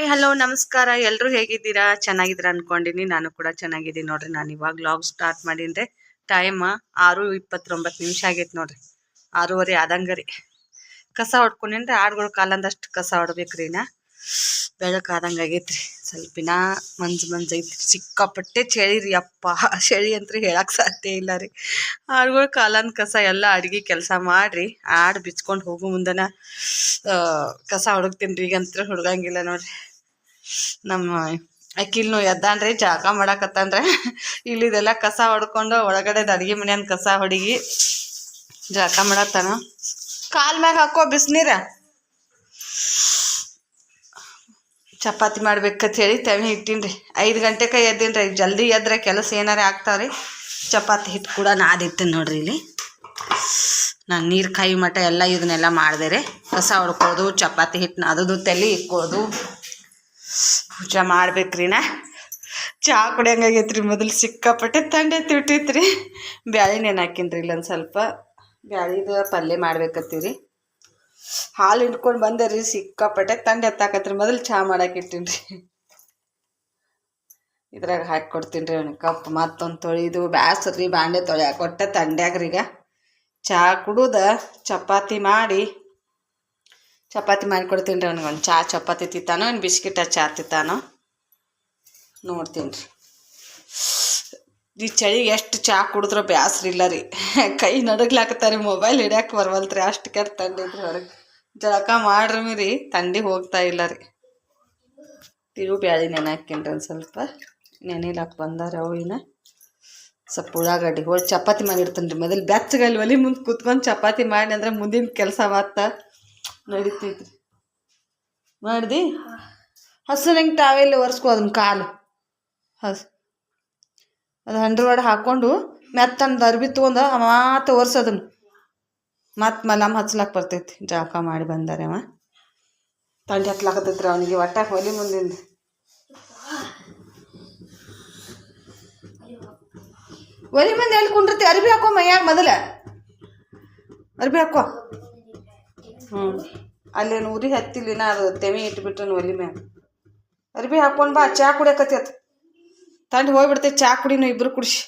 Hi hello ನಮಸ್ಕಾರ. ಎಲ್ಲರೂ ಹೇಗಿದ್ದೀರಾ? ಚೆನ್ನಾಗಿದ್ದೀರಾ ಅನ್ಕೊಂಡಿನಿ. ನಾನು ಕೂಡ ಚೆನ್ನಾಗಿದ್ದೀನಿ ನೋಡ್ರಿ. ನಾನು ಇವಾಗ ವ್ಲಾಗ್ ಸ್ಟಾರ್ಟ್ ಮಾಡೀನಿ. ಟೈಮ್ 6:29 ಆಗೈತೆ ನೋಡ್ರಿ. 6:30 ಆದಂಗೆ ರೀ. ಕಸ ಹೊಡ್ಕೊಂಡೇನ್ರಿ. ಆಡುಗಳು ಕಾಲಂದಷ್ಟು ಕಸ ಹೊಡ್ಬೇಕ್ರಿ. ಬೆಳಕು ಆದಂಗೆ ಆಗೈತ್ರಿ. ಸ್ವಲ್ಪಿನ ಮಂಜು ಐತ್ರಿ. ಸಿಕ್ಕಾಪಟ್ಟೆ ಚಳಿ ರೀ. ಅಪ್ಪ ಚಳಿ ಅಂತ ಹೇಳಕ್ ಸಾಧ್ಯ ಇಲ್ಲ ರೀ. ಆಡುಗಳು ಕಾಲಂದ ಕಸ ಎಲ್ಲ ಅಡುಗೆ ಕೆಲಸ ಮಾಡ್ರಿ ಆಡು ಬಿಚ್ಕೊಂಡು ಹೋಗೋ ಮುಂದನ ಕಸ ಹುಡುಕ್ತೀನಿ ರೀ. ಈಗಂತ್ರ ಹುಡುಗಂಗಿಲ್ಲ ನೋಡ್ರಿ. ನಮ್ಮ ಅಕ್ಕಿಲ್ನು ಎದ್ದಾನ್ರಿ, ಜಾಗ ಮಾಡಾಕತ್ತಾನ್ರಿ. ಇಲ್ಲಿದೆಲ್ಲ ಕಸ ಹೊಡ್ಕೊಂಡು ಒಳಗಡೆದ ಅಡುಗೆ ಮನೆಯನ್ ಕಸ ಹೊಡಿಗಿ ಜಾಗ ಮಾಡತ್ತಾನ. ಕಾಲ್ ಮ್ಯಾಗ ಹಾಕೋ ಬಿಸಿನೀರ. ಚಪಾತಿ ಮಾಡ್ಬೇಕಂತ ಹೇಳಿ ತವಿ ಇಟ್ಟೀನ್ರಿ. 5 ಗಂಟೆಗೆ ಎದ್ದೀನ್ರಿ. ಜಲ್ದಿ ಎದ್ರೆ ಕೆಲಸ ಏನಾರೇ ಆಗ್ತಾವ್ರಿ. ಚಪಾತಿ ಹಿಟ್ಟು ಕೂಡ ನಾದಿಟ್ಟಿನಿ ನೋಡ್ರಿ. ಇಲ್ಲಿ ನಾನು ನೀರು ಕಾಯಿ ಮಟ್ಟ ಎಲ್ಲ ಇದನ್ನೆಲ್ಲ ಮಾಡಿದೆ ರೀ. ಕಸ ಹೊಡ್ಕೋದು, ಚಪಾತಿ ಹಿಟ್ಟು ನಾದೋದು, ತಲೆ ಇಕ್ಕೋದು, ಪೂಜೆ ಮಾಡ್ಬೇಕ್ರಿ. ಚಹಾ ಕುಡಿಯಂಗಾಗೈತ್ರಿ. ಮೊದಲು ಸಿಕ್ಕಾಪಟ್ಟೆ ತಂಡೆ ತಿಟ್ಟಿತ್ರಿ. ಬ್ಯಾಳಿ ನೆನೆ ಹಾಕಿನ್ರಿ. ಇಲ್ಲೊಂದು ಸ್ವಲ್ಪ ಬ್ಯಾಳಿದು ಪಲ್ಯ ಮಾಡ್ಬೇಕತ್ತೀವಿ. ಹಾಲು ಹಿಂಡ್ಕೊಂಡು ಬಂದೆ ರೀ. ಸಿಕ್ಕಾಪಟ್ಟೆ ತಂಡೆ ಎತ್ತಾಕತ್ರಿ. ಮೊದಲು ಚಹಾ ಮಾಡಾಕಿಟ್ಟಿನ್ರಿ. ಇದ್ರಾಗ ಹಾಕಿ ಕೊಡ್ತೀನಿ ರೀ ಅವ್ನಿಗೆ ಕಪ್. ಮತ್ತೊಂದು ತೊಳಿದು ಬ್ಯಾಸ್ರಿ ಬಾಂಡೆ ತೊಳ್ಯಾಕ ಕೊಟ್ಟೆ ತಂಡ್ಯಾಗ್ರಿ. ಈಗ ಚಹಾ ಕುಡುದ ಚಪಾತಿ ಮಾಡಿ ಕೊಡ್ತೀನಿ ರೀ ಅವ್ನಿಗೆ. ಒಂದು ಚಪಾತಿ ತಿಂತಾನೋ ಇನ್ನು ಬಿಸ್ಕಿಟ ಚಹಾ ತಿಂತಾನೋ ನೋಡ್ತೀನಿ ರೀ. ಈ ಚಳಿಗೆ ಎಷ್ಟು ಚಹಾ ಕುಡಿದ್ರೂ ಬ್ಯಾಸ್ರಿ ಇಲ್ಲ ರೀ. ಕೈ ನಡಗ್ಲಾಕತ್ತಾರೆ. ಮೊಬೈಲ್ ಹಿಡ್ಯಾಕೆ ಬರ್ವಲ್ತ್ರಿ. ಅಷ್ಟು ಕೆಟ್ಟ ತಂಡಿದ್ರಿ ಹೊರಗೆ. ಜಳಕ ಮಾಡ್ರಿ ರೀ, ತಂಡಿ ಹೋಗ್ತಾ ಇಲ್ಲ ರೀ. ತಿರು ಬ್ಯಾಳಿ ನೆನೆ ಹಾಕಿನ್ರಿ. ಒಂದು ಸ್ವಲ್ಪ ನೆನೆಲಾಕ ಬಂದಾರ ಅವಿನ. ಸ್ವಲ್ಪ ಉಳ್ಳಾಗಡ್ಡಿ ಹೋಳಿ ಚಪಾತಿ ಮಾಡಿರ್ತೀನಿ ರೀ. ಮೊದಲು ಬೆಚ್ಚಗಲ್ಲಿ ಒಲಿ ಮುಂದೆ ಕುತ್ಕೊಂಡು ಚಪಾತಿ ಮಾಡಿ ಅಂದ್ರೆ ಮುಂದಿನ ಕೆಲಸ ಮತ್ತೆ ನಡೀತೈತ್ರಿ. ಮಾಡ್ದು ಹಸುನಂಗೆ ತಾವೆಲ್ಲಿ ಒರೆಸ್ಕೋ ಅದನ್ನ ಕಾಲು ಅದು ಹಂಡ್ರವಾಡ ಹಾಕ್ಕೊಂಡು ಮೆತ್ತಂದು ಅರ್ಬಿ ತೊಗೊಂಡು ಮಾತು ಒರೆಸೋದನ್ನು ಮತ್ತೆ ಮಲಮ್ ಹಚ್ಲಾಕ ಬರ್ತೈತಿ. ಜಳಕ ಮಾಡಿ ಬಂದಾರೆ ಅವ. ತಂಡಿ ಹತ್ಲಾಕತ್ತೈತ್ರಿ ಅವನಿಗೆ. ಒಟ್ಟಾಗ ಒಲಿ ಮುಂದಿಂದ ಒಲಿ ಮುಂದೆ ಎಲ್ಲಿ ಕುಂಡಿರ್ತಿ? ಅರ್ಬಿ ಹಾಕೋ ಮೈಯಾಗ. ಮೊದಲ ಅರ್ಬಿ ಹಾಕೋ. ಅಲ್ಲೇನು ಉರಿ ಹತ್ತಿಲಿನ ಅದು ತೆಮಿ ಇಟ್ಬಿಟ್ರನು ಒಲಿ ಮ್ಯಾಗ. ಅರ್ಬಿ ಹಾಕ್ಕೊಂಡು ಬಾ. ಚಹಾ ಕುಡಿಯಕತ್ತೈತಿ. ತಂಡಿ ಹೋಗ್ಬಿಡ್ತೈತಿ. ಚಹಾ ಕುಡಿನು ಇಬ್ರು ಕುಡಿಸಿ.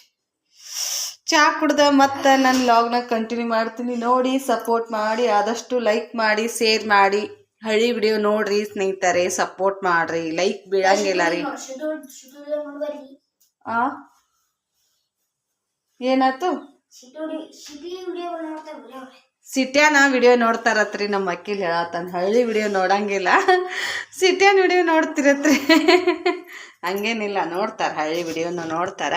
ಚಹಾ ಕುಡ್ದ ಮತ್ತು ನನ್ನ ಲಾಗ್ನಾಗ ಕಂಟಿನ್ಯೂ ಮಾಡ್ತೀನಿ. ನೋಡಿ ಸಪೋರ್ಟ್ ಮಾಡಿ. ಆದಷ್ಟು ಲೈಕ್ ಮಾಡಿ, ಶೇರ್ ಮಾಡಿ. ಹಳ್ಳಿ ವಿಡಿಯೋ ನೋಡ್ರಿ ಸ್ನೇಹಿತರೆ. ಸಪೋರ್ಟ್ ಮಾಡ್ರಿ. ಲೈಕ್ ಬೀಳಂಗಿಲ್ಲ ರೀ. ಏನಾಯ್ತು? ಸಿಟ್ಯಾನ ವಿಡಿಯೋ ನೋಡ್ತಾರತ್ರಿ. ನಮ್ಮ ಅಕ್ಕಿಲ್ ಹೇಳತ್ತಾನ ಹಳ್ಳಿ ವಿಡಿಯೋ ನೋಡಂಗಿಲ್ಲ, ಸಿಟ್ಯಾನ ವಿಡಿಯೋ ನೋಡ್ತಿರತ್ರಿ. ಹಂಗೇನಿಲ್ಲ, ನೋಡ್ತಾರ. ಹಳ್ಳಿ ವಿಡಿಯೋನ ನೋಡ್ತಾರ.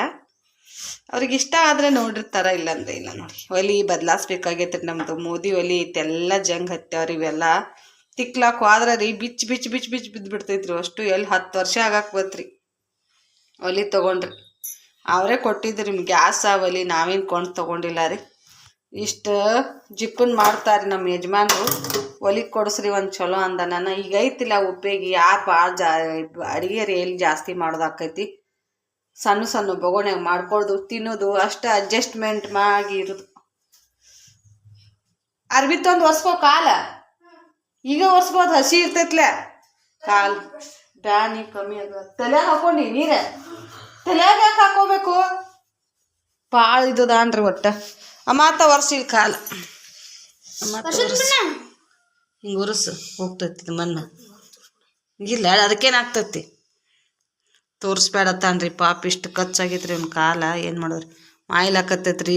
ಅವ್ರಿಗೆ ಇಷ್ಟ ಆದರೆ ನೋಡಿರ್ತಾರ, ಇಲ್ಲಂದ್ರೆ ಇಲ್ಲ ನೋಡಿ. ಒಲಿ ಬದಲಾಯಿಸ್ಬೇಕಾಗೈತ್ರಿ ನಮ್ಮದು. ಮೋದಿ ಒಲಿ ಐತೆಲ್ಲ ಜಂಗ್ ಹತ್ತವ್ರಿ. ಇವೆಲ್ಲ ತಿಕ್ಲಾಕ್ ಹೋದ್ರೆ ರೀ ಬಿಚ್ಚಿ ಬಿದ್ದುಬಿಡ್ತೈತ್ರಿ. ಅಷ್ಟು ಎಲ್ಲಿ 10 ವರ್ಷ ಆಗಾಕ್ ಬತ್ರಿ ಒಲಿ ತೊಗೊಂಡ್ರಿ. ಅವರೇ ಕೊಟ್ಟಿದ್ರಿ ಗ್ಯಾಸ ಒಲಿ. ನಾವೇನು ಕೊಂಡು ತೊಗೊಂಡಿಲ್ಲ ರೀ. ಇಷ್ಟು ಜಿಪ್ಪನ್ ಮಾಡ್ತಾರೆ ನಮ್ಮ ಯಜಮಾನ್ರು. ಒಲಿ ಕೊಡಿಸ್ರಿ ಒಂದು ಚಲೋ ಅಂದ. ನಾನು ಈಗ ಐತಿಲ್ಲ ಉಪಯೋಗಿ. ಯಾರು ಭಾಳ ಅಡುಗೆ ರೀ ಎಲ್ಲಿ ಜಾಸ್ತಿ ಮಾಡೋದಾಕೈತಿ. ಸಣ್ಣ ಬೊಗೋಣ್ಯಾಗ ಮಾಡ್ಕೊಳ್ದು ತಿನ್ನೋದು ಅಷ್ಟು ಅಡ್ಜಸ್ಟ್ಮೆಂಟ್ ಮಾಡಿ ಇರೋದು. ಅರ್ಬಿ ತಂದು ಒರೆಸ್ಕೋ ಕಾಲ. ಈಗ ಒರೆಸ್ಬೋದು, ಹಸಿ ಇರ್ತೈತ್ಲೆ ಕಾಲು. ಬ್ಯಾನಿ ಕಮ್ಮಿ ಅದ. ತಲೆಯಾಗ ಹಾಕೊಂಡಿ ನೀರೇ. ತಲೆಯಾಗ ಯಾಕೆ ಹಾಕೋಬೇಕು? ಭಾಳ ಇದ್ದದಾನ್ರಿ ಒಟ್ಟು. ಅಮಾತ ಒರೆಸಿಲ್ ಕಾಲ. ಹಿಂಗೆ ಉರ್ಸು ಹೋಗ್ತೈತಿ ಮಣ್ಣು. ಇಲ್ಲ ಅದಕ್ಕೇನಾಗ್ತೈತಿ? ತೋರಿಸ್ಬೇಡತ್ತಾನ್ರಿ ಪಾಪ. ಇಷ್ಟು ಖರ್ಚಾಗೈತ್ರಿ ಅವ್ನ ಕಾಲ. ಏನು ಮಾಡೋರಿ? ಮಾಯ್ಲಾಕತ್ತೈತ್ರಿ.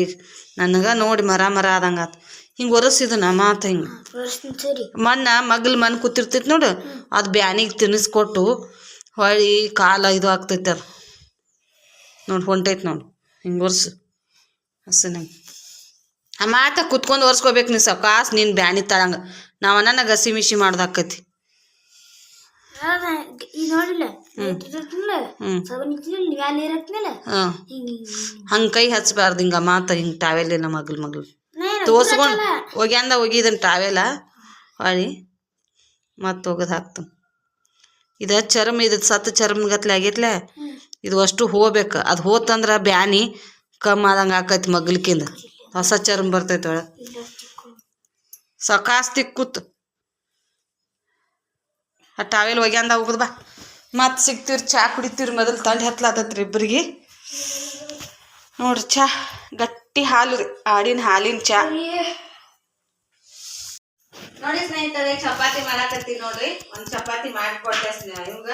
ನನಗೆ ನೋಡಿ ಮರ ಆದಂಗೆ ಆತು. ಹಿಂಗೆ ಒರೆಸಿದನ ಮಾತು. ಹಿಂಗೆ ಮಣ್ಣು ಕೂತಿರ್ತೈತಿ ನೋಡು, ಅದು ಬ್ಯಾನಿಗೆ ತಿನ್ನಿಸ್ಕೊಟ್ಟು ಹೊಳ್ಳಿ ಕಾಲ ಇದು ಆಗ್ತೈತಿ. ಅದು ನೋಡಿ ಹೊಂಟೈತಿ ನೋಡಿ. ಹಿಂಗೆ ಒರೆಸು ಹಸನಂಗೆ. ಆ ಮಾತ ಕುತ್ಕೊಂಡು ಒರೆಸ್ಕೋಬೇಕು ನೀ ಸಾವ್ಕಾಸ್. ನೀನು ಬ್ಯಾನಿ ತಳಂಗೆ ನಾವು ನನಗೆ ಹಸಿ ಮಿಸಿ ಮಾಡ್ದಾಕೈತಿ. ಹಂಗೆ ಕೈ ಹಚ್ಬಾರ್ದು. ಹಿಂಗೆ ಮಾತ ಹಿಂಗೆ ಟಾವೆಲಿನ ಮಗ್ಳು ತೋರ್ಸ್ಕೊಂಡು ಒಗಿದನ್ ಟಾವೆಲ ಹೊಳಿ ಮತ್ತೆ ಒಗದು ಹಾಕ್ತಾನೆ. ಇದು ಚರ್ಮ, ಇದು ಸತ್ತು ಚರ್ಮಗತ್ಲೆ ಆಗೈತ್ಲೆ. ಇದು ಅಷ್ಟು ಹೋಗ್ಬೇಕು. ಅದು ಹೋತಂದ್ರೆ ಬ್ಯಾನಿ ಕಮ್ಮಿ ಆದಂಗೆ ಆಕೈತಿ. ಮಗ್ಲಕ್ಕಿಂದ ಹೊಸ ಚರ್ಮ ಬರ್ತೈತೆ ಒಳಗೆ. ಸಾವ್ಕಾಸ್ ತಿಕ್ಕೂತ್. ಆ ಟಾವೆಲ್ ಒಗ್ಯಾಂದ ಹೋಗುದು ಬಾ. ಮತ್ತೆ ಸಿಗ್ತೀವ್ರಿ, ಚಾ ಕುಡಿತೀವ್ರಿ. ಮೊದಲು ತಂಡ ಹತ್ಲಾತತ್ರಿ ಇಬ್ಬರಿಗೆ. ನೋಡ್ರಿ ಚಾ ಗಟ್ಟಿ ಹಾಲು ರೀ, ಆಡಿನ ಹಾಲಿನ ಚಾ. ನೋಡಿ ಸ್ನೇಹಿತರೆ, ಚಪಾತಿ ಮಾಡಾಕತ್ತೀವಿ ನೋಡ್ರಿ. ಒಂದು ಚಪಾತಿ ಮಾಡಿಕೊಟ್ಟೆ ಇವಾಗ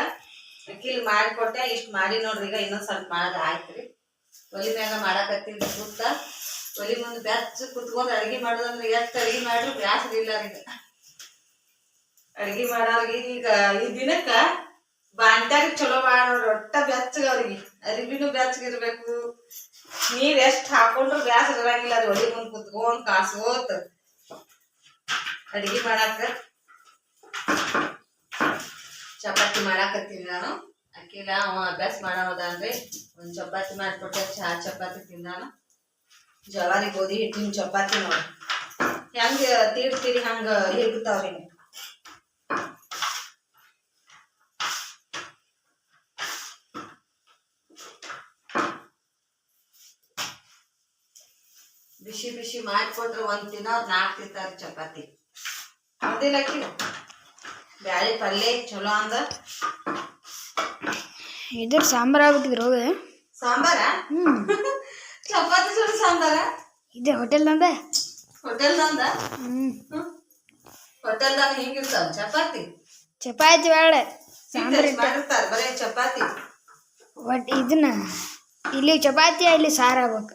ಅಕ್ಕಿಲಿ ಮಾಡಿಕೊಟ್ಟೆ. ಇಷ್ಟು ಮಾಡಿ ನೋಡ್ರಿ. ಈಗ ಇನ್ನೊಂದು ಸ್ವಲ್ಪ ಮಾಡೋದು ಆಯ್ತು ರೀ. ಒಲಿ ಮ್ಯಾಗ ಮಾಡಾಕತ್ತೀವಿ ಕೂತ. ಒಲಿ ಮುಂದೆ ಬೆಚ್ಚ ಕುತ್ಕೊಂಡು ಅಡ್ಗೆ ಮಾಡೋದಂದ್ರೆ ಎಷ್ಟು ಅಡ್ಗೆ ಮಾಡ್ರು ಬ್ಯಾಸ್ರ ಇಲ್ಲ ರೀ. ಅಡ್ಗೆ ಮಾಡೋರಿಗೆ ಈಗ ಈ ದಿನಕ್ಕ ಬಾಂಡ್ಯಾಗ ಚಲೋ ಮಾಡ ನೋಡ್ರಿ. ಒಟ್ಟ ಬೆಚ್ಚಗ ಅವ್ರಿಗೆ ಅರಿಬಿನೂ ಬೆಚ್ಚಗಿರ್ಬೇಕು. ನೀರ್ ಎಷ್ಟ್ ಹಾಕೊಂಡ್ರು ಬ್ಯಾಸ್ರ ಇರಂಗಿಲ್ಲ ರೀ. ಒಲಿ ಮುಂದ್ ಕುತ್ಕೊಂಡ್ ಕಾಸ್ಕೋತ ಅಡ್ಗೆ ಮಾಡಾಕ. ಚಪಾತಿ ಮಾಡಾಕತ್ತೀನಿ ನಾನು. ಅಕ್ಕಿಲ್ಲ ಅವ ಅಭ್ಯಾಸ ಮಾಡೋದನ್ರಿ. ಒಂದ್ ಚಪಾತಿ ಮಾಡಿಕೊಟ್ಟೆ, ಚಾ ಚಪಾತಿ ತಿಂದಾನು. ಜವಾರಿ ಗೋಧಿ ಹಿಟ್ಟಿನ ಚಪಾತಿ ನೋಡಿ ಹೆಂಗ ತೀಡ್ತೀರಿ ಹಂಗ ಹಿಗ್ತಾವ್ರಿ. ಬಿಸಿ ಬಿಸಿ ಮಾಡಿಕೊಟ್ರೆ ಒಂದ್ ದಿನ 4 ತಿಂತಾರ ಚಪಾತಿ. ಅದಿಲ್ಲ ಅಕ್ಕಿ ಬ್ಯಾಳಿ ಪಲ್ಯ ಚಲೋ ಅಂದ. ಇದ್ರ ಸಾಂಬಾರ್ ಆಗ್ಬಿಟ್ಟಿದ್ರು ಹೋಗ ಸಾಂಬಾರ. ಚಪಾತಿ ಜೋಡಿ ಸಾಂಬಾರ. ಇದೆ ಹೋಟೆಲ್ದಂದ. ಹೋಟೆಲ್ದಂದ. ಹೋಟೆಲ್ದಾಗ ಹಿಂಗಿರ್ತಾವ ಚಪಾತಿ. ಚಪಾತಿ ಬೇಡ ಸಾಂಬಾರ್ ಮಾಡಿರ್ತಾರ ಬರೀ ಚಪಾತಿ. ಒಟ್ ಇದನ್ನ ಇಲ್ಲಿ ಚಪಾತಿ ಅಲ್ಲಿ ಸಾರು ಆಗ್ಬೇಕು.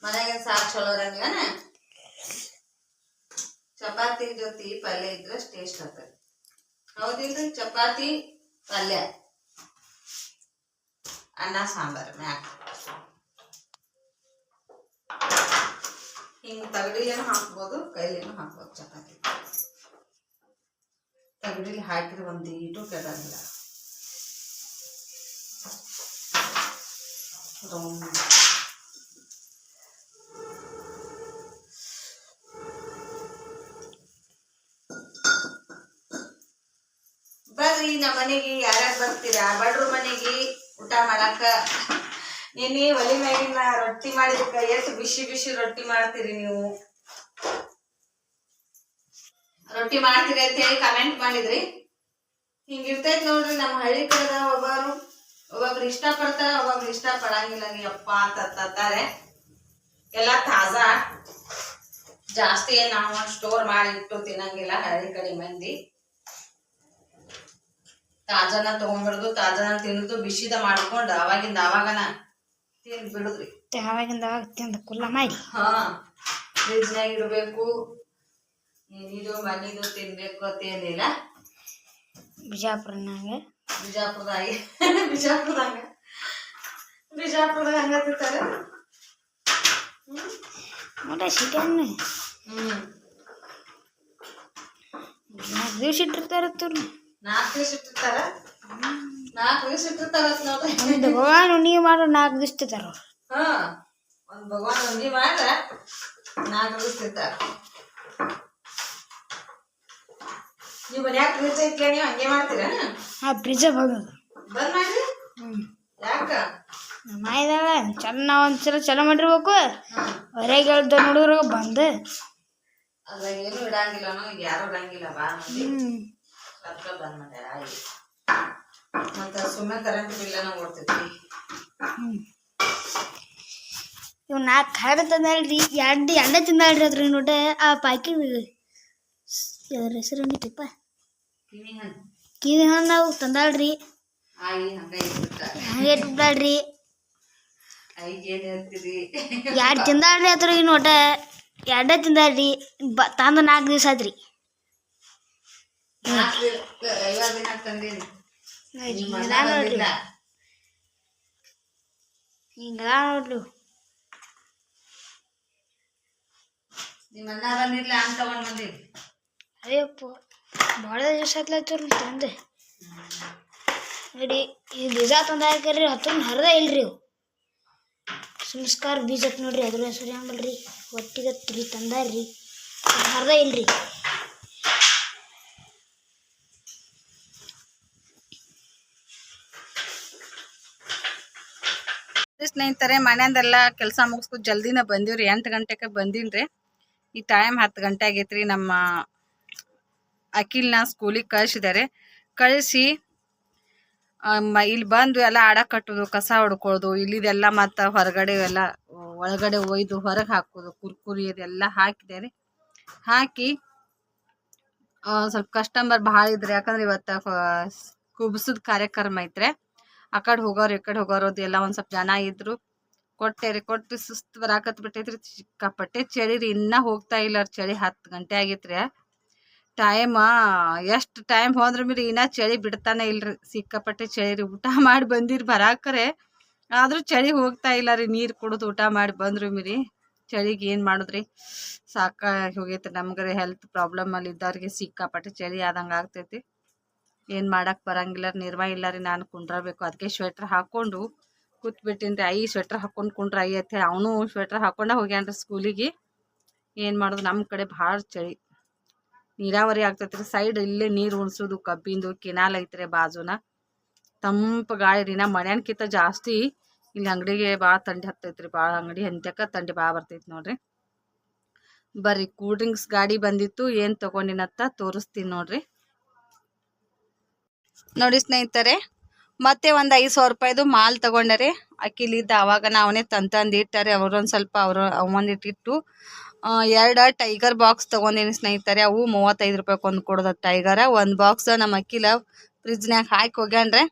ಮನ್ಯಾಗ ಸಾರು ಚಲೋ ಇರಂಗಿಲ್ಲ. ಚಪಾತಿ ಜೊತೆ ಪಲ್ಯ ಇದ್ರೆ ಟೇಸ್ಟ್ ಆಗ್ತದೆ. ಹೌದಿಲ್ರಿ? ಚಪಾತಿ ಪಲ್ಯ ಅನ್ನ ಸಾಂಬಾರ್ ಮ್ಯಾಗ ಹಿಂಗ್ ತಗಡಿಲೇನು ಹಾಕ್ಬೋದು, ಕೈಲೇನು ಹಾಕ್ಬೋದು. ಚಪಾತಿ ತಗಡಿಲಿ ಹಾಕಿದ್ರೆ ಒಂದು ಈಟು ಕೆಡಂಗಿಲ್ಲ. ಬರ್ರಿ ನಮ್ಮ ಮನೆಗೆ ಯಾರ್ಯಾರು ಬರ್ತೀರಾ? ಬಡ್ರು ಮನೆಗೆ ಊಟ ಮಾಡಾಕ. ನಿನ್ನೆ ಒಲಿ ಮ್ಯಾಗಿನ ರೊಟ್ಟಿ ಮಾಡಿದಕ್ಕ ಎಷ್ಟು ಬಿಸಿ ಬಿಸಿ ರೊಟ್ಟಿ ಮಾಡ್ತೀರಿ ನೀವು. ರೊಟ್ಟಿ ಮಾಡ್ತೀರಿ ಅಂತ ಹೇಳಿ ಕಮೆಂಟ್ ಮಾಡಿದ್ರಿ. ಹಿಂಗಿರ್ತೈತಿ ನೋಡ್ರಿ ನಮ್ಮ ಹಳ್ಳಿ ಕಡೆದ. ಒಬ್ಬೊಬ್ರು ಇಷ್ಟ ಪಡ್ತಾರ, ಒಬ್ಬೊಬ್ರು ಇಷ್ಟ ಪಡಂಗಿಲ್ಲ ರೀ. ಅಪ್ಪ ಅಂತಾರೆ. ಎಲ್ಲ ತಾಜಾ, ಜಾಸ್ತಿ ನಾವು ಸ್ಟೋರ್ ಮಾಡಿ ಇಟ್ಟು ತಿನ್ನಂಗಿಲ್ಲ ಹಳ್ಳಿ ಕಡೆ ಮಂದಿ. ತಾಜಾನ ತಗೊಂಡ್ಬಿಡುದು, ತಾಜಾನ ತಿನ್ನುದು, ಬಿಸಿದ ಮಾಡ್ಕೊಂಡು ಅವಾಗಿಂದ ಅವಾಗನ ತಿಂದ್ ಬಿಡುದ್ರಿ. ಅವಾಗಿಂದ ಅವಾಗ ತಿಂದ ಕುಲ್ಲ ಮಾಡಿ ಫ್ರಿಜ್ನಾಗ ಇಡಬೇಕು. ಏನಿದು ಮನಿದು ತಿನ್ಬೇಕು ಅಂತೇನಿಲ್ಲ. ಬಿಜಾಪುರದಾಗ ಹಂಗ ತಿಂತಾರೆ. ಸಿಟಿಯನ್ನು 4 ದಿವಸ ಇಟ್ಟಿರ್ತಾರ. 4 ದಿವಸ ಇಟ್ಟಿರ್ತಾರ. 4 ದಿವಸ ಇಟ್ಟಿರ್ತಾರ ನೋಡ್ರಿ. ಒಂದು ಭಗವಾನ್ ಉಣ್ಣಿ ಮಾಡೋ 4 ದಿವಸ ಇರ್ತಾರ. ಒಂದ್ ಭಗವಾನ್ ಉಣ್ಣಿ ಮಾಡ್ರ 4 ದಿವಸ ಇರ್ತಾರ. ನೀವು ಮನ್ಯಾಗ ಫ್ರಿಜ್ ಐತ್ಲ, ನೀವು ಹಂಗೆ ಮಾಡ್ತೀರ? ಫ್ರಿಜ್ ಬಂದ್ ಮಾಡ್ರಿ. ಯಾಕ? ನಮ್ಮ ಇದಾಳ ಚಂದ ಒಂದ್ಸಲ ಚಲೋ ಮಾಡಿರ್ಬೇಕು. ಹೊರಗೆ ಹೇಳ್ದ ನೋಡಿದ್ರ ಬಂದ್ ಅದ್ರಾಗ ಏನು ಇಡಂಗಿಲ್ಲ. ಈಗ ಯಾರು ಇಡಂಗಿಲ್ಲ. ಅದಕ್ಕ ಬಂದ್ ಮಾಡ್ಯಾರ. ಮತ್ತ ಸುಮ್ಮನೆ ಕರೆಂಟ್ ಬಿಲ್ಲನ ಓಡ್ತೈತಿ. ಇವ್ 4 ಹಾಡು ತಂದಲ್ರಿ. 2 ಎಣ್ಣೆ ತಿಂದಲ್ರಿ. ಅದ್ರ ನೋಟ ಆ ಪ್ಯಾಕಿಂಗ್ ಅದ್ರ ಹೆಸರು ಏನಿತ್ತಪ್ಪ? ಕಿವಿ ಹಣ್ಣು ನಾವು ತಂದಾಳ್ರಿ. ಹಂಗೆ ಇಟ್ಬಿಟ್ಟಾಳ್ರಿ. 2 ತಿಂದಾಳ್ರಿ. ಅದ್ರ ನೋಟ 2 ತಿಂದಾಳ್ರಿ. ತಂದ 4 ದಿವಸ ಆದ್ರಿ. ಹಿಂಗ ನೋಡ್ರಿ. ನಿಮ್ಮ ಅಣ್ಣ ಬಂದಿರ್ಲ ಅಂತ ತಗೊಂಡ್ ಬಂದಿರಿ. ಅಯ್ಯಪ್ಪ ಭಾಳ ದಿವಸ ಆತ್ಲತ್ತವ್ರಿ ತಂದೆ. ನೋಡಿ ಈ ಬೀಜ ತಂದ ಹಾಕ್ರಿ. ಹರ್ದ ಇಲ್ರಿ. ಅವು ಸಂಸ್ಕಾರ ಬೀಜ ನೋಡ್ರಿ. ಅದ್ರ ಹೆಸರು ಹೆಂಗಲ್ರಿ ಒಟ್ಟಿಗೆ ತಂದಾರ್ರಿ. ಹರ್ದ ಇಲ್ರಿ. ಸ್ನೇಹಿತರೆ, ಮನೆಯಿಂದೆಲ್ಲ ಕೆಲಸ ಮುಗಿಸ್ಕೊಂಡು ಜಲ್ದಿನ ಬಂದೀವ್ರಿ. 8 ಗಂಟೆಗೆ ಬಂದೀನ್ರಿ. ಈ ಟೈಮ್ 10 ಗಂಟೆ ಆಗೈತ್ರಿ. ನಮ್ಮ ಅಖಿಲ್ನ ಸ್ಕೂಲಿಗೆ ಕಳಿಸಿದ್ದಾರೆ. ಕಳಿಸಿ ಇಲ್ಲಿ ಬಂದು ಎಲ್ಲ ಆಡಕ್ಕೆ ಕಟ್ಟೋದು, ಕಸ ಹೊಡ್ಕೊಳ್ಳೋದು, ಇಲ್ಲಿದೆಲ್ಲ ಮತ್ತು ಹೊರಗಡೆ ಎಲ್ಲ ಒಳಗಡೆ ಒಯ್ದು ಹೊರಗೆ ಹಾಕೋದು, ಕುರ್ಕುರಿ ಅದೆಲ್ಲ ಹಾಕಿದೆ ಹಾಕಿ ಸ್ವಲ್ಪ ಕಸ್ಟಮರ್ ಭಾಳ ಇದ್ರೆ, ಯಾಕಂದ್ರೆ ಇವತ್ತು ಕುಬ್ಸದ ಕಾರ್ಯಕ್ರಮ ಐತ್ರೆ, ಆ ಕಡೆ ಹೋಗೋರು ಈ ಕಡೆ ಹೋಗೋರು ಅದೆಲ್ಲ ಒಂದು ಸ್ವಲ್ಪ ಜನ ಇದ್ರು. ಕೊಟ್ಟು ಸುಸ್ತು ಬರಾಕತ್ ಬಿಟ್ಟೈತ್ರಿ, ಸಿಕ್ಕಾಪಟ್ಟೆ ಚಳಿ ರೀ. ಇನ್ನೂ ಹೋಗ್ತಾ ಇಲ್ಲ ಚಳಿ. 10 ಗಂಟೆ ಆಗೈತ್ರಿ. ಟೈಮ್ ಎಷ್ಟು ಟೈಮ್ ಹೋದ್ರೆ ಮಿರಿ ಇನ್ನೂ ಚಳಿ ಬಿಡ್ತಾನೆ ಇಲ್ರಿ, ಸಿಕ್ಕಾಪಟ್ಟೆ ಚಳಿ ರೀ. ಊಟ ಮಾಡಿ ಬಂದಿರಿ ಬರಾಕರೆ, ಆದರೂ ಚಳಿ ಹೋಗ್ತಾ ಇಲ್ಲ ರೀ. ನೀರು ಕುಡಿದು ಊಟ ಮಾಡಿ ಬಂದ್ರು ಮಿರಿ ಚಳಿಗೆ ಏನು ಮಾಡಿದ್ರಿ, ಸಾಕಾಗಿ ಹೋಗೈತಿ. ನಮ್ಗೆ ಹೆಲ್ತ್ ಪ್ರಾಬ್ಲಮಲ್ಲಿ ಇದ್ದವ್ರಿಗೆ ಸಿಕ್ಕಾಪಟ್ಟೆ ಚಳಿ ಆದಂಗೆ ಆಗ್ತೈತಿ. ಏನು ಮಾಡಕ್ಕೆ ಬರಂಗಿಲ್ಲ, ನಿರ್ವಾಹ ಇಲ್ಲ ರೀ. ನಾನು ಕುಂಡ್ರಬೇಕು, ಅದಕ್ಕೆ ಸ್ವೆಟ್ರ್ ಹಾಕ್ಕೊಂಡು ಕೂತ್ಬಿಟ್ಟಿನಿ ರೀ. ಸ್ವೆಟ್ರ್ ಹಾಕ್ಕೊಂಡು ಕುಂಡ್ರ ಐತೆ, ಅವನು ಸ್ವೆಟ್ರ್ ಹಾಕ್ಕೊಂಡ ಹೋಗ್ಯಾನ್ರಿ ಸ್ಕೂಲಿಗೆ. ಏನು ಮಾಡೋದು, ನಮ್ಮ ಕಡೆ ಭಾಳ ಚಳಿ. ನೀರಾವರಿ ಆಗ್ತೈತಿ ರೀ ಸೈಡ್, ಇಲ್ಲೇ ನೀರು ಉಣಿಸೋದು, ಕಬ್ಬಿಂದು ಕೆನಾಲ್ ಐತ್ರಿ ಬಾಜುನ. ತಂಪು ಗಾಳಿ ರೀ. ನಮ್ಮ ಮನೆಯನ್ಕಿಂತ ಜಾಸ್ತಿ ಇಲ್ಲಿ ಅಂಗಡಿಗೆ ಭಾಳ ಥಂಡಿ ಹತ್ತೈತ್ರಿ. ಭಾಳ ಅಂಗಡಿ ಹಂತ್ಯಕ್ಕೆ ಥಂಡಿ ಭಾಳ ಬರ್ತೈತಿ ನೋಡ್ರಿ. ಬರ್ರಿ, ಕೂಲ್ ಡ್ರಿಂಕ್ಸ್ ಗಾಡಿ ಬಂದಿತ್ತು, ಏನು ತೊಗೊಂಡಿನತ್ತ ತೋರಿಸ್ತೀನಿ ನೋಡ್ರಿ. ನೋಡಿ ಸ್ನೇಹಿತರೆ, ಮತ್ತೆ ಒಂದು 500 ರೂಪಾಯಿದು ಮಾಲ್ ತೊಗೊಂಡರೆ ಅಕ್ಕಿಲಿದ್ದ. ಅವಾಗ ನಾವೇ ತಂದು ಇಟ್ಟಾರೆ. ಅವರೊಂದು ಸ್ವಲ್ಪ ಅವೊಂದಿಟ್ಟಿಟ್ಟು 2 ಟೈಗರ್ ಬಾಕ್ಸ್ ತೊಗೊಂಡೀನಿ ಸ್ನೇಹಿತರೆ. ಅವು 35 ರೂಪಾಯಿಗೆ ಒಂದು ಕೊಡೋದು ಟೈಗರ. ಒಂದು ಬಾಕ್ಸ್ ನಮ್ಮ ಅಕ್ಕಿಲ ಫ್ರಿಜ್ನಾಗ ಹಾಕಿ ಹೋಗ್ಯಾನ್ರೆ.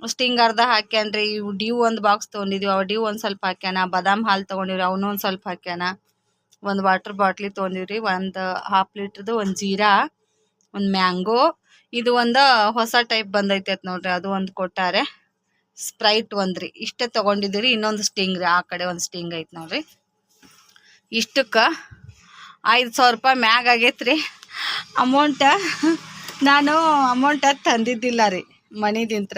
ಸ್ಟಿಂಗ್ ಅರ್ಧ ಹಾಕ್ಯಾನ್ರಿ. ಇವು ಡ್ಯೂ ಒಂದು ಬಾಕ್ಸ್ ತೊಗೊಂಡಿದ್ವಿ, ಅವು ಡ್ಯೂ ಒಂದು ಸ್ವಲ್ಪ ಹಾಕ್ಯಾನ. ಬಾದಾಮ್ ಹಾಲು ತೊಗೊಂಡಿವ್ರಿ, ಅವನು ಒಂದು ಸ್ವಲ್ಪ ಹಾಕ್ಯಾನ. ಒಂದು ವಾಟರ್ ಬಾಟ್ಲಿ ತೊಗೊಂಡಿವ್ರಿ, ಒಂದು 1/2 ಲೀಟ್ರದ್ದು. ಒಂದು ಜೀರಾ, ಒಂದು ಮ್ಯಾಂಗೋ, ಇದು ಒಂದು ಹೊಸ ಟೈಪ್ ಬಂದೈತೆ ನೋಡ್ರಿ, ಅದು ಒಂದು ಕೊಟ್ಟಾರೆ. ಸ್ಪ್ರೈಟ್ ಒಂದ್ರಿ. ಇಷ್ಟೇ ತೊಗೊಂಡಿದ್ದೀರಿ. ಇನ್ನೊಂದು ಸ್ಟಿಂಗ್ ರೀ, ಆ ಕಡೆ ಒಂದು ಸ್ಟಿಂಗ್ ಐತೆ ನೋಡ್ರಿ. ಇಷ್ಟಕ್ಕೆ 500 ರೂಪಾಯಿ ಮ್ಯಾಗ ಆಗೈತ್ರಿ ನಾನು ಅಮೌಂಟ ತಂದಿದ್ದಿಲ್ಲ ರೀ ಮನಿದಿಂತ್ರ.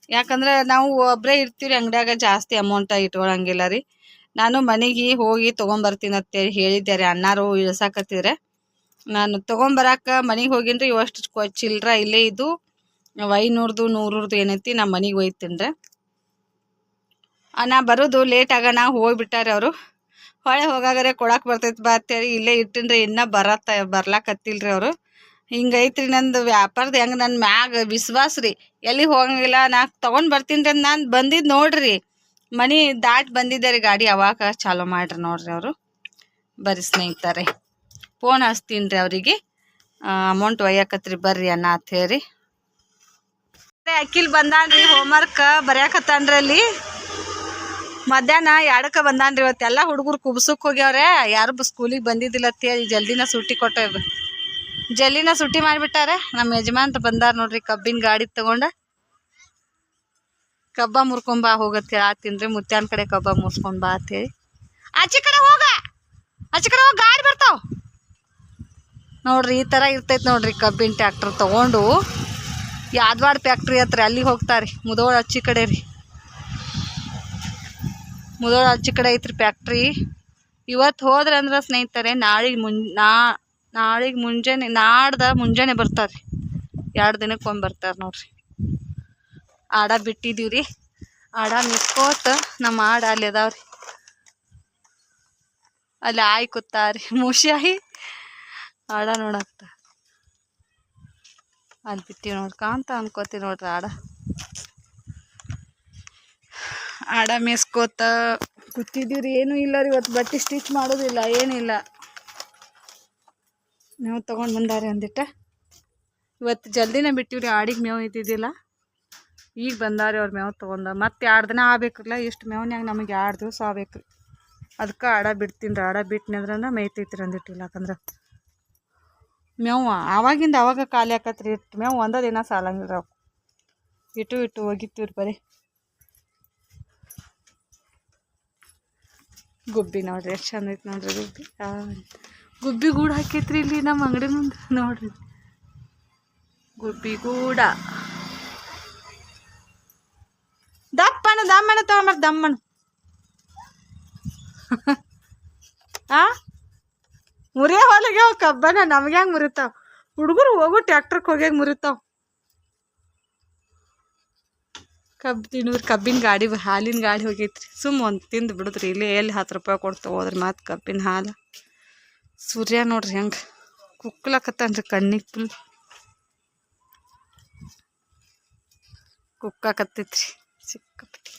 ಯಾಕಂದ್ರೆ ನಾವು ಒಬ್ಬರೇ ಇರ್ತೀವಿ ಅಂಗಡಿಯಾಗ, ಜಾಸ್ತಿ ಅಮೌಂಟ ಇಟ್ಕೊಳಂಗಿಲ್ಲ ರೀ. ನಾನು ಮನೆಗೆ ಹೋಗಿ ತೊಗೊಂಬರ್ತೀನಿ ಅಂತೇಳಿ ಹೇಳಿದ್ದೆ ರೀ. ಅಣ್ಣಾರು ಇಳ್ಸಾಕತ್ತಿದ್ರೆ ನಾನು ತೊಗೊಂಬರಾಕ ಮನೆಗೆ ಹೋಗಿನ್ರಿ. ಇವಷ್ಟು ಚಿಲ್ಲರ ಇಲ್ಲೇ ಇದು 500ದು 100ರದ್ದು ಏನೈತಿ, ನಮ್ಮ ಮನೆಗೆ ಒಯ್ತೀನಿ ರೀ. ನಾ ಬರೋದು ಲೇಟ್ ಆಗೋಣ ಹೋಗ್ಬಿಟ್ಟಾರೆ ಅವರು. ಹೊಳೆ ಹೋಗಾಗರೆ ಕೊಡಕ್ಕೆ ಬರ್ತೈತಿ ಬಾ ಅಂತೇಳಿ ಇಲ್ಲೇ ಇಟ್ಟಿನ್ರಿ. ಇನ್ನೂ ಬರ್ಲಾಕತ್ತಿಲ್ರಿ ಅವರು. ಹಿಂಗೈತ್ರಿ ನಂದು ವ್ಯಾಪಾರದ. ಹೆಂಗೆ ನನ್ನ ಮ್ಯಾಗ ವಿಶ್ವಾಸ ರೀ, ಎಲ್ಲಿ ಹೋಗಂಗಿಲ್ಲ. ನಾ ತೊಗೊಂಡು ಬರ್ತೀನಿ ರೀ. ನಾನು ಬಂದಿದ್ದು ನೋಡ್ರಿ, ಮನೆ ದಾಟಿ ಬಂದಿದ್ದೆ ರೀ ಗಾಡಿ. ಅವಾಗ ಚಾಲೂ ಮಾಡ್ರಿ ನೋಡ್ರಿ ಅವರು. ಬರ್ರಿ ಸ್ನೇಹಿತರೆ, ಫೋನ್ ಹಚ್ತೀನಿ ರೀ ಅವರಿಗೆ. ಅಮೌಂಟ್ ಒಯ್ಯಾಕತ್ರಿ ಬರ್ರಿ ಅಣ್ಣ ಅಂತ ಹೇಳಿ. ಅಕ್ಕಿಲ್ ಬಂದಾನ್ರಿ, ಹೋಮ್ವರ್ಕ್ ಬರ್ಯಾಕತ್ತಾನ್ರಿ. ಅಲ್ಲಿ ಮಧ್ಯಾಹ್ನ 2ಕ್ಕೆ ಬಂದಾನ್ರಿ. ಇವತ್ತೆಲ್ಲ ಹುಡುಗರು ಕುಬ್ಸಕ್ಕೆ ಹೋಗ್ಯಾವ್ರೆ, ಯಾರು ಸ್ಕೂಲಿಗೆ ಬಂದಿದ್ದಿಲ್ಲ ಅಂತೇಳಿ ಜಲ್ದಿನ ಸುಟ್ಟಿ ಕೊಟ್ಟೇವ್ರಿ. ಜಲ್ದಿನ ಸುಟ್ಟಿ ಮಾಡಿಬಿಟ್ಟಾರೆ. ನಮ್ಮ ಯಜಮಾನ್ರು ಬಂದಾರ ನೋಡ್ರಿ, ಕಬ್ಬಿನ ಗಾಡಿ ತಗೊಂಡ. ಕಬ್ಬ ಮುರ್ಕೊಂಬಾ ಹೋಗತ್ತೆ ಹೇಳತ್ತೀನಿ ರೀ. ಮುತ್ಯಾನ ಕಡೆ ಕಬ್ಬ ಮುರ್ಸ್ಕೊಂಡ್ ಬಾ ಅಂತೇಳಿ. ಆಚೆ ಕಡೆ ಹೋಗ ಗಾಡಿ ಬರ್ತಾವ ನೋಡ್ರಿ. ಈ ಥರ ಇರ್ತೈತೆ ನೋಡ್ರಿ. ಕಬ್ಬಿನ ಟ್ಯಾಕ್ಟರ್ ತೊಗೊಂಡು ಯಾದವಾಡ ಫ್ಯಾಕ್ಟ್ರಿ ಹತ್ರ ಅಲ್ಲಿಗೆ ಹೋಗ್ತಾರೆ. ಮುದೋಳ ಹಚ್ಚಿ ಕಡೆ ರೀ, ಮುದೋಳ ಹಚ್ಚಿ ಕಡೆ ಐತ್ರಿ ಫ್ಯಾಕ್ಟ್ರಿ. ಇವತ್ತು ಹೋದ್ರೆ ಅಂದ್ರೆ ಸ್ನೇಹಿತರೆ ನಾಳೆಗೆ ಮುಂಜಾನೆ, ಮುಂಜಾನೆ ಬರ್ತಾರೆ. 2 ದಿನಕ್ಕೊಮ್ಮೆ ಬರ್ತಾರೆ ನೋಡ್ರಿ. ಆಡ ಬಿಟ್ಟಿದ್ದೀವಿ ರೀ. ಆಡ ಮಿಸ್ಕೋತ ನಮ್ಮ ಆಡ ಅಲ್ಲಿ ಅದಾವ್ರಿ, ಅಲ್ಲಿ ಆಯ್ ಕೂತಾರಿ. ಮುಷಿಯಾಯಿ ಆಡ ನೋಡತ್ತ ಅಲ್ಲಿ ಬಿಟ್ಟಿವಿ ನೋಡ್ರಿ. ಕಾಂತ ಅನ್ಕೋತೀವಿ ನೋಡ್ರಿ. ಆಡ ಮೇಸ್ಕೋತ ಕೂತಿದ್ದೀವ್ರಿ. ಏನೂ ಇಲ್ಲ ರೀ ಇವತ್ತು. ಬಟ್ಟೆ ಸ್ಟಿಚ್ ಮಾಡೋದಿಲ್ಲ, ಏನಿಲ್ಲ. ಮೇವು ತೊಗೊಂಡು ಬಂದಾರೆ ಅಂದಿಟ್ಟ. ಇವತ್ತು ಜಲ್ದಿನೇ ಬಿಟ್ಟಿವ್ರಿ. ಆಡಿಗೆ ಮೇವು ಇದ್ದಿದ್ದಿಲ್ಲ, ಈಗ ಬಂದಾರೆ ಅವ್ರು ಮೇವು ತೊಗೊಂಡು. ಮತ್ತೆ 2 ದಿನ ಆಗ್ಬೇಕ್ರಲ್ಲ. ಇಷ್ಟು ಮೇವ್ನ್ಯಾಗ ನಮಗೆ 2 ದಿವಸ ಆಗ್ಬೇಕ್ರಿ. ಅದಕ್ಕೆ ಆಡ ಬಿಡ್ತೀನಿ ರೀ. ಆಡ ಬಿಟ್ಟಿನಂದ್ರೆ ಮೇಯ್ತೈತ್ರಿ ಅಂದಿಟ್ಟಿಲ್ಲ. ಯಾಕಂದ್ರೆ ಮೇವು ಅವಾಗ ಖಾಲಿ ಆಕತ್ರಿ. ಇಟ್ಟು ಮೇವು ಒಂದೇ ದಿನ ಸಾಲಂಗಿಲ್ಲ ರೀ. ಇಟ್ಟು ಹೋಗಿತ್ತೀವ್ರಿ ಬರೀ. ಗುಬ್ಬಿ ನೋಡ್ರಿ ಎಷ್ಟು ಚಂದ ಐತೆ ನೋಡ್ರಿ. ಗುಬ್ಬಿ ಗೂಡು ಹಾಕೈತ್ರಿ ಇಲ್ಲಿ ನಮ್ಮ ಅಂಗಡಿ ಮುಂದೆ ನೋಡ್ರಿ. ಗುಬ್ಬಿ ಗೂಡ ದಮ್ಮಣ ತಗೊಂಬರ್ ದಮ್ಮಣ. ಮುರಿಯ ಹೊಲಿಗೆ ಅವು ಕಬ್ಬನ ನಮ್ಗೆ ಹೆಂಗೆ ಮುರಿತಾವ. ಹುಡುಗರು ಹೋಗು ಟ್ಯಾಕ್ಟ್ರಕ್ಕೆ ಹೋಗ್ಯಾಗ ಮುರಿತಾವ. ಕಬ್ಬಿನ ಗಾಡಿ, ಹಾಲಿನ ಗಾಡಿ ಹೋಗೈತ್ರಿ. ಒಂದು ತಿಂದು ಬಿಡುದ್ರಿ. ಇಲ್ಲೇ ಎಲ್ಲಿ 10 ರೂಪಾಯಿ ಕೊಡ್ತು ಹೋದ್ರಿ. ಮತ್ತು ಕಬ್ಬಿನ ಹಾಲು. ಸೂರ್ಯ ನೋಡ್ರಿ ಹೆಂಗೆ ಕುಕ್ಲಕತ್ತಾನ್ರಿ ಕಣ್ಣಿಗೆ ಫುಲ್. ಕುಕ್ಕಾಕತ್ತೈತ್ರಿ ಸಿಕ್ಕಾಪಟ್ಟಿ.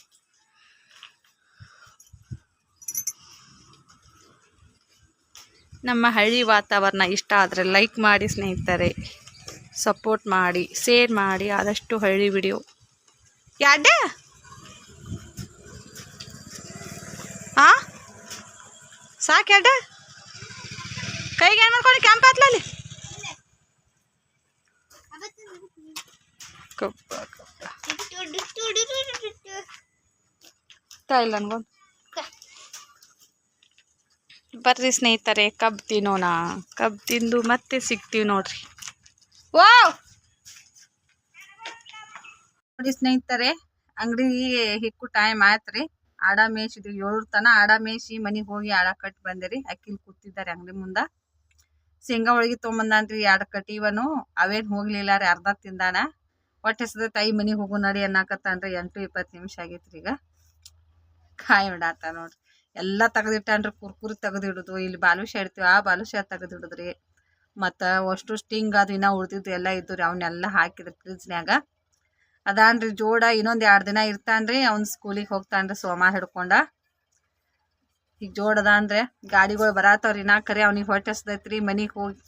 ನಮ್ಮ ಹಳ್ಳಿ ವಾತಾವರಣ ಇಷ್ಟ ಆದರೆ ಲೈಕ್ ಮಾಡಿ ಸ್ನೇಹಿತರೆ, ಸಪೋರ್ಟ್ ಮಾಡಿ, ಶೇರ್ ಮಾಡಿ ಆದಷ್ಟು ಹಳ್ಳಿ ವಿಡಿಯೋ. ಯಾಡೆ ಹಾಂ ಸಾಕು ಯಾಡ ಕೈಗೆ ಏನು ಮಾಡ್ಕೊಂಡು ಕ್ಯಾಂಪ್ ಹತ್ಲಲ್ಲಿ ಕಪ್ಪ ಇಲ್ಲ ಅನ್ಕೊಂಡು ಬರ್ರಿ ಸ್ನೇಹಿತರೆ, ಕಬ್ಬು ತಿನ್ನೋಣ. ಕಬ್ಬು ತಿಂದು ಮತ್ತೆ ಸಿಗ್ತೀವಿ ನೋಡ್ರಿ. ವಾವ್ ನೋಡಿ ಸ್ನೇಹಿತರೆ, ಅಂಗಡಿ ಹಿಕ್ಕು ಟೈಮ್ ಆಯ್ತ್ರಿ. ಆಡ ಮೇಯಿಸಿದ್ವಿ 7 ತನ. ಆಡ ಮೇಯಿಸಿ ಮನೆಗೆ ಹೋಗಿ ಆಡ ಕಟ್ಟಿ ಬಂದಿರಿ. ಅಕ್ಕಿಲ್ ಕೂತಿದ್ದಾರೆ ಅಂಗಡಿ ಮುಂದ. ಶೇಂಗಾ ಹೋಳಿಗೆ ತೊಗೊಂಬಂದಾನ್ರಿ 2 ಕಟ್ಟಿ. ಇವನು ಅವೇನು ಹೋಗ್ಲಿಲ್ಲ ರೀ, ಅರ್ಧ ತಿಂದಾನ. ಹೊಟ್ಟೆ ಹಸಿದ ತಾಯಿ ಮನೆಗೆ ಹೋಗು ನಡಿ ಅನ್ನಕತ್ತಾನ್ರಿ. 8:20 ನಿಮಿಷ ಆಗೈತ್ರಿ. ಈಗ ಕಾಯಿ ಬಿಡಾತ ನೋಡ್ರಿ. ಎಲ್ಲ ತೆಗೆದಿಟ್ಟಾನ್ರಿ. ಕುರ್ಕುರಿ ತೆಗೆದಿಡುದು, ಇಲ್ಲಿ ಬಾಲುಷ ಇಡ್ತೀವಿ ಆ ಬಾಲುಷ ತೆಗೆದಿಡುದ್ರಿ. ಮತ್ತು ಅಷ್ಟು ಸ್ಟಿಂಗ್ ಅದು ಇನ್ನೂ ಉಳ್ದಿದ್ದು ಎಲ್ಲ ಇದ್ದು ರೀ, ಅವನ್ನೆಲ್ಲ ಹಾಕಿದ್ರಿ ಫ್ರಿಜ್ನ್ಯಾಗ. ಅದಾನ್ರಿ ಜೋಡ. ಇನ್ನೊಂದು 2 ದಿನ ಇರ್ತಾನ್ರಿ. ಅವ್ನು ಸ್ಕೂಲಿಗೆ ಹೋಗ್ತಾನ್ರಿ ಸೋಮವಾರ ಹಿಡ್ಕೊಂಡ. ಈಗ ಜೋಡ ಅದಾನ್ರಿ. ಗಾಡಿಗಳು ಬರತ್ತವ್ರಿ ನಾ ಕರೆ. ಅವ್ನಿಗೆ ಹೊಟ್ಟೆ ಹಸ್ದೈತ್ರಿ. ಮನೆಗೆ ಹೋಗಿ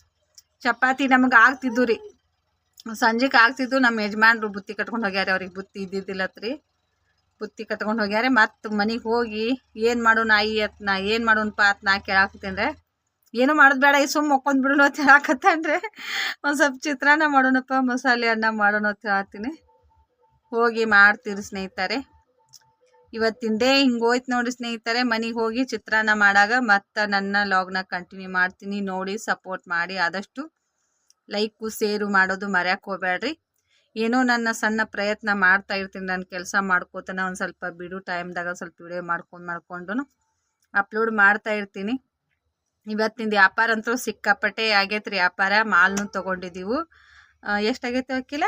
ಚಪಾತಿ ನಮಗೆ ಆಗ್ತಿದ್ದು ರೀ, ಸಂಜೆಗೆ ಆಗ್ತಿದ್ದು. ನಮ್ಮ ಯಜಮಾನ್ರು ಬುತ್ತಿ ಕಟ್ಕೊಂಡು ಹೋಗ್ಯಾರ. ಅವ್ರಿಗೆ ಬುತ್ತಿ ಇದ್ದಿದ್ದಿಲ್ಲತ್ರಿ, ಬುತ್ತಿ ಕಟ್ಕೊಂಡು ಹೋಗ್ಯಾರ. ಮತ್ತು ಮನೆಗೆ ಹೋಗಿ ಏನು ಮಾಡೋಣ ಆಯಿ ಅತ್ ನಾ ಏನು ಮಾಡೋಣಪ್ಪ ಅತ್ ನಾ ಕೇಳಾಕತ್ತೇನ್ರಿ. ಏನು ಮಾಡೋದು ಬೇಡ, ಈ ಸುಮ್ಮ ಮಕ್ಕೊಂದು ಬಿಡೋಣ ಅಂತ ಹೇಳಾಕತ್ತಾನ್ರಿ. ಒಂದು ಸ್ವಲ್ಪ ಚಿತ್ರಾನ್ನ ಮಾಡೋಣಪ್ಪ, ಮಸಾಲೆ ಅನ್ನ ಮಾಡೋಣ ಅಂತ ಹೇಳ್ತೀನಿ. ಹೋಗಿ ಮಾಡ್ತೀರಿ ಸ್ನೇಹಿತರೆ. ಇವತ್ತಿನ ಡೇ ಹಿಂಗೆ ಹೋಯ್ತು ನೋಡಿರಿ ಸ್ನೇಹಿತರೆ. ಮನೆಗೆ ಹೋಗಿ ಚಿತ್ರಾನ್ನ ಮಾಡಾಗ ಮತ್ತು ನನ್ನ ಲಾಗ್ನ ಕಂಟಿನ್ಯೂ ಮಾಡ್ತೀನಿ. ನೋಡಿ ಸಪೋರ್ಟ್ ಮಾಡಿ, ಆದಷ್ಟು ಲೈಕು ಶೇರು ಮಾಡೋದು ಮರ್ಯಾಕೆ ಹೋಗ್ಬೇಡ್ರಿ. ಏನೋ ನನ್ನ ಸಣ್ಣ ಪ್ರಯತ್ನ ಮಾಡ್ತಾ ಇರ್ತೀನಿ. ನಾನು ಕೆಲಸ ಮಾಡ್ಕೋತಾನೆ ಒಂದು ಸ್ವಲ್ಪ ಬಿಡು ಟೈಮ್ದಾಗ ಸ್ವಲ್ಪ ವಿಡಿಯೋ ಮಾಡ್ಕೊಂಡು ಅಪ್ಲೋಡ್ ಮಾಡ್ತಾ ಇರ್ತೀನಿ. ಇವತ್ತಿಂದು ವ್ಯಾಪಾರ ಅಂತೂ ಸಿಕ್ಕಾಪಟ್ಟೆ ಆಗೈತೆ ರೀ. ವ್ಯಾಪಾರ ಮಾಲ್ನು ತೊಗೊಂಡಿದ್ದೀವಿ. ಎಷ್ಟಾಗೈತೆ ವಕೀಲ?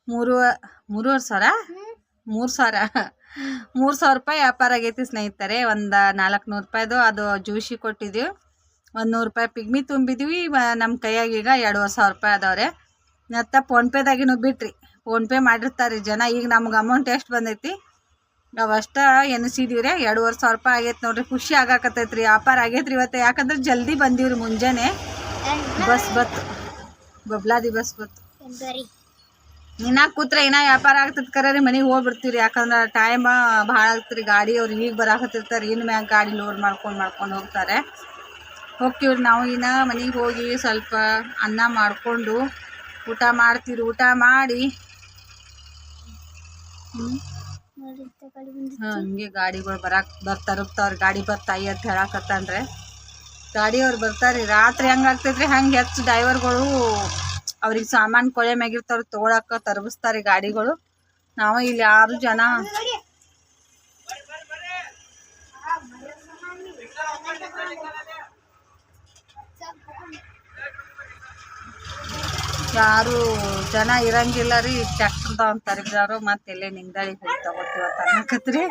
3,500 ಸಾವಿರ. 3,000 ರೂಪಾಯಿ ವ್ಯಾಪಾರ ಆಗೈತಿ ಸ್ನೇಹಿತರೆ. ಒಂದು 400 ರೂಪಾಯಿದು ಅದು ಜ್ಯೂಸಿ ಕೊಟ್ಟಿದ್ದೀವಿ. 100 ರೂಪಾಯಿ ಪಿಗ್ಮಿ ತುಂಬಿದ್ದೀವಿ. ನಮ್ಮ ಕೈಯಾಗ ಈಗ 2,500 ರೂಪಾಯಿ ಅದಾವ್ರೆ. ಮತ್ತು ಫೋನ್ಪೇದಾಗಿನೂ ಬಿಟ್ರಿ. ಫೋನ್ಪೇ ಮಾಡಿರ್ತಾರೆ ಜನ. ಈಗ ನಮ್ಗೆ ಅಮೌಂಟ್ ಎಷ್ಟು ಬಂದೈತಿ ನಾವು ಅಷ್ಟ ಎನಿಸಿದೀವಿ ರೀ. 2,500 ರೂಪಾಯಿ ಆಗೈತೆ ನೋಡ್ರಿ. ಖುಷಿ ಆಗಾಕತ್ತೈತ್ರಿ. ವ್ಯಾಪಾರ ಆಗೈತ್ರಿ ಇವತ್ತು. ಯಾಕಂದ್ರೆ ಜಲ್ದಿ ಬಂದೀವ್ರಿ. ಮುಂಜಾನೆ ಬಸ್ ಬತ್ತು, ಬಬ್ಲಾದಿ ಬಸ್ ಬತ್ತು. ಇನ್ನ ಕೂತ್ರೆ ಇನ್ನ ವ್ಯಾಪಾರ ಆಗ್ತದೆ ಕರೆ ರೀ. ಮನೆಗೆ ಹೋಗ್ಬಿಡ್ತೀವಿ. ಯಾಕಂದ್ರೆ ಟೈಮ್ ಭಾಳ ಆಗ್ತದೆ. ಗಾಡಿ ಅವ್ರು ಈಗ ಬರಾಕತ್ತಿರ್ತಾರೆ. ಇನ್ನು ಮ್ಯಾಗ ಗಾಡಿ ಲೋಡ್ ಮಾಡ್ಕೊಂಡು ಹೋಗ್ತಾರೆ. ಹೋಗ್ತೀವ್ರಿ ನಾವು. ಇನ್ನು ಮನೆಗೆ ಹೋಗಿ ಸ್ವಲ್ಪ ಅನ್ನ ಮಾಡಿಕೊಂಡು ಊಟ ಮಾಡ್ತೀವಿ. ಊಟ ಮಾಡಿ ಹಂಗೆ ಗಾಡಿಗಳು ಬರ್ತಾವ್ರಿ. ಗಾಡಿ ಬರ್ತಾಯಿ ಅಂತ ಹೇಳಕತ್ತಾನ್ರಿ. ಗಾಡಿಯವ್ರು ಬರ್ತಾರೆ. ರಾತ್ರಿ ಹೆಂಗೆ ಆಗ್ತೈತ್ರಿ ಹಂಗೆ ಹೆಚ್ಚು ಡ್ರೈವರ್ಗಳು ಅವ್ರಿಗೆ ಸಾಮಾನು ಕೊಳೆ ಮ್ಯಾಗಿರ್ತಾವ್ರಿ ತೊಗೊಳಕ್ಕೆ ತರಬಿಸ್ತಾರೆ ಗಾಡಿಗಳು. ನಾವು ಇಲ್ಲಿ 6 ಜನ ಯಾರು ಜನ ಇರಂಗಿಲ್ಲ ರೀ. ಟ್ಯಾಕ್ಟರ್ ತಗೊಂತಾರಿದ್ರು. ಮತ್ತೆ ಎಲ್ಲೇ ನಿಂಗದಾಳಿಗೆ ಹೋಗಿ ತಗೋತೀವತ್ತ ಅನ್ನಕತ್ರಿ.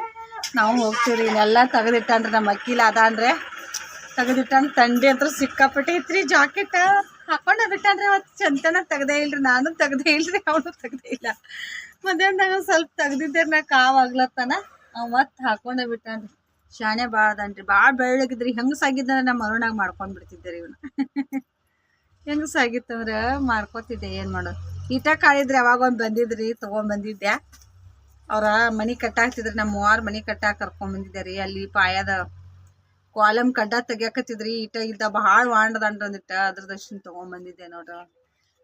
ನಾವು ಹೋಗ್ತೀವಿ ರೀ. ಇನ್ನೆಲ್ಲ ತೆಗೆದಿಟ್ಟಾನ್ರಿ ನಮ್ಮ ಅಕ್ಕಿಲ ಅದಾನ್ರಿ. ತೆಗೆದಿಟ್ಟಾನ. ತಂಡಿ ಅಂತ ಸಿಕ್ಕಾಪಟ್ಟೆ ಐತ್ರಿ. ಜಾಕೆಟ್ ಹಾಕೊಂಡ ಬಿಟ್ಟಾನ್ರಿ. ಅವತ್ತು ಚಂತನ ತೆಗ್ದೇ ಇಲ್ರಿ. ನಾನು ತೆಗ್ದೇ ಇಲ್ರಿ, ಅವನು ತೆಗ್ದೇ ಇಲ್ಲ. ಮಧ್ಯಾಹ್ನದಾಗ ಸ್ವಲ್ಪ ತೆಗ್ದಿದ್ದೆ ನಾ ಕಾವಾಗ್ಲತ್ತನ. ಅವ್ ಮತ್ತೆ ಹಾಕೊಂಡೇ ಬಿಟ್ಟಾನ್ರಿ. ಶಾಣೆ ಭಾಳ ಅದಾನ್ರಿ. ಭಾಳ ಬೆಳ್ಳಗಿದ್ರಿ. ಹೆಂಗಸಾಗಿದ್ದಂದ್ರೆ ನಮ್ಮ ಮರುನಾಗ ಮಾಡ್ಕೊಂಡು ಬಿಡ್ತಿದ್ದೆ ರೀ ಇವನು. ಹೆಂಗಸಾಗಿತ್ತಂದ್ರೆ ಮಾಡ್ಕೊತಿದ್ದೆ. ಏನು ಮಾಡೋದು. ಈಟ ಕಾಳಿದ್ರಿ. ಅವಾಗೊಂದು ಬಂದಿದ್ರಿ, ತೊಗೊಂಬಂದಿದ್ದೆ. ಅವ್ರ ಮನೆ ಕಟ್ಟಾಕ್ತಿದ್ರಿ. ನಮ್ಮ 3 ಮನೆ ಕಟ್ಟಾಕ ಕರ್ಕೊಂಬಂದಿದ್ದೆ ರೀ. ಅಲ್ಲಿ ಪಾಯದ ಕಾಲಮ್ ಕಡ್ಡ ತೆಗಿಯಾಕತ್ತಿದ್ರಿ. ಈಟ ಇದ್ದ ಭಾಳ ವಾಂಡದಂಡ್ರಂದಿಟ್ಟ ಅದ್ರದಷ್ಟು ತೊಗೊಂಬಂದಿದ್ದೆ ನೋಡ್ರಿ.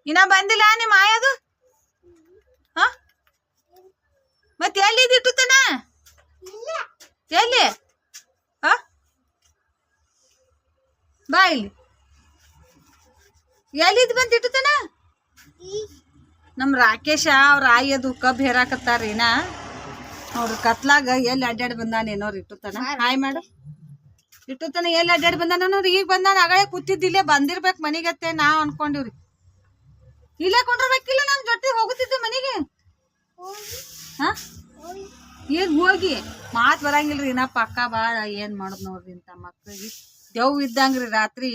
ಇನ್ನ ಬಂದಿಲ್ಲ ನಿಮ್ಮ ಆಯದು? ಹ ಮತ್ತೆ ಎಲ್ಲಿ ಇಟ್ಟುತ್ತಾನ? ಎಲ್ಲಿ? ಹ ಬಾ ಇಲ್ಲಿ. ಎಲ್ಲಿದ್ ಬಂದು ಇಟ್ಟುತ್ತಾನ? ನಮ್ಮ ರಾಕೇಶ ಅವ್ರ ಆಯದು ಕಬ್ಬು ಹೇರಾಕತ್ತಾರೀನ. ಅವ್ರ ಕತ್ಲಾಗ ಎಲ್ಲಿ ಅಡ್ಡಾಡಿ ಬಂದಾನೇನೋರು ಇಟ್ಟುತ್ತಾನ. ಹಾಯ್ ಮಾಡು. ಇಟ್ಟುತ್ತಾನ ಎಲ್ಲಿ ಅಡ್ಡಾಡಿ ಬಂದಾನ ನೋಡ್ರಿ. ಈಗ ಬಂದಾನ. ಆಗಳೇ ಕೂತಿದ್ದಿಲ್ಲೇ ಬಂದಿರ್ಬೇಕು ಮನೆಗತ್ತೆ ನಾವು ಅನ್ಕೊಂಡಿವ್ರಿ. ಇಲ್ಲೇ ಕೊಂಡಿರ್ಬೇಕಿಲ್ಲ. ನಮ್ಮ ಜೊತೆ ಹೋಗುತ್ತಿದ್ದೆ ಮನೆಗೆ. ಹಾ ಈಗ ಹೋಗಿ ಮಾತು ಬರಂಗಿಲ್ರಿ. ಇನ್ನ ಪಕ್ಕ ಭಾಳ ಏನು ಮಾಡೋದು ನೋಡ್ರಿ. ಇಂಥ ಮಕ್ಳಿಗೆ ದೆವ್ ಇದ್ದಂಗ್ರಿ. ರಾತ್ರಿ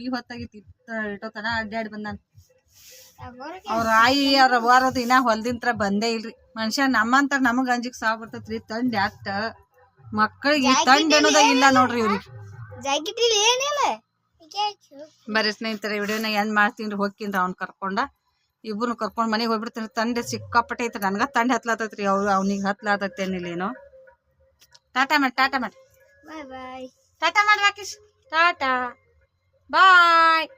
ಈ ಹೊತ್ತಾಗಿ ಇಟ್ಟೋತನ ಅಡ್ಡಾಡಿ ಬಂದಾನ. ಅವ್ರ ಆಯಿ ಅವ್ರ ವಾರದ ಇನ್ನ ಹೊಲ್ದಿಂತ್ರ ಬಂದೇ ಇಲ್ರಿ ಮನುಷ್ಯ ನಮ್ಮಂತ ನಮಗ್ ಅಂಜಿಕ್ ಸಾವ್ ಬರ್ತೈತ್ರಿ ತಂಡ್ ಯಾಕ್ತ ಮಕ್ಕಳಿಗೆ ತಂಡ್ ಅನ್ನೋದ ಇಲ್ಲ ನೋಡ್ರಿ ಇವ್ರಿಗೆ ಬರ್ರಿ ಸ್ನೇಹಿತರೆ ವಿಡಿಯೋನ ಎಂಡ್ ಮಾಡ್ತೀನಿ ಹೋಗ್ತೀನಿ ಅವ್ನ ಕರ್ಕೊಂಡ ಇಬ್ಬರು ಕರ್ಕೊಂಡ್ ಮನೆಗೆ ಹೋಗ್ಬಿಡ್ತೀನಿ ತಂಡೆ ಸಿಕ್ಕಾಪಟ್ಟೆ ಐತ್ರಿ ನನ್ಗ ತಂಡೆ ಹತ್ಲಾತೈತ್ರಿ ಅವ್ನಿಗೆ ಹತ್ಲಾತೈತಿ ಏನಿಲ್ಲೇನೋ ಟಾಟಾ ಮಾಡಿ ಬಾಯ್ ಬಾಯ್ ಟಾಟಾ ಮಾಡಿ ರಾಕೇಶ್ ಟಾಟಾ ಬಾಯ್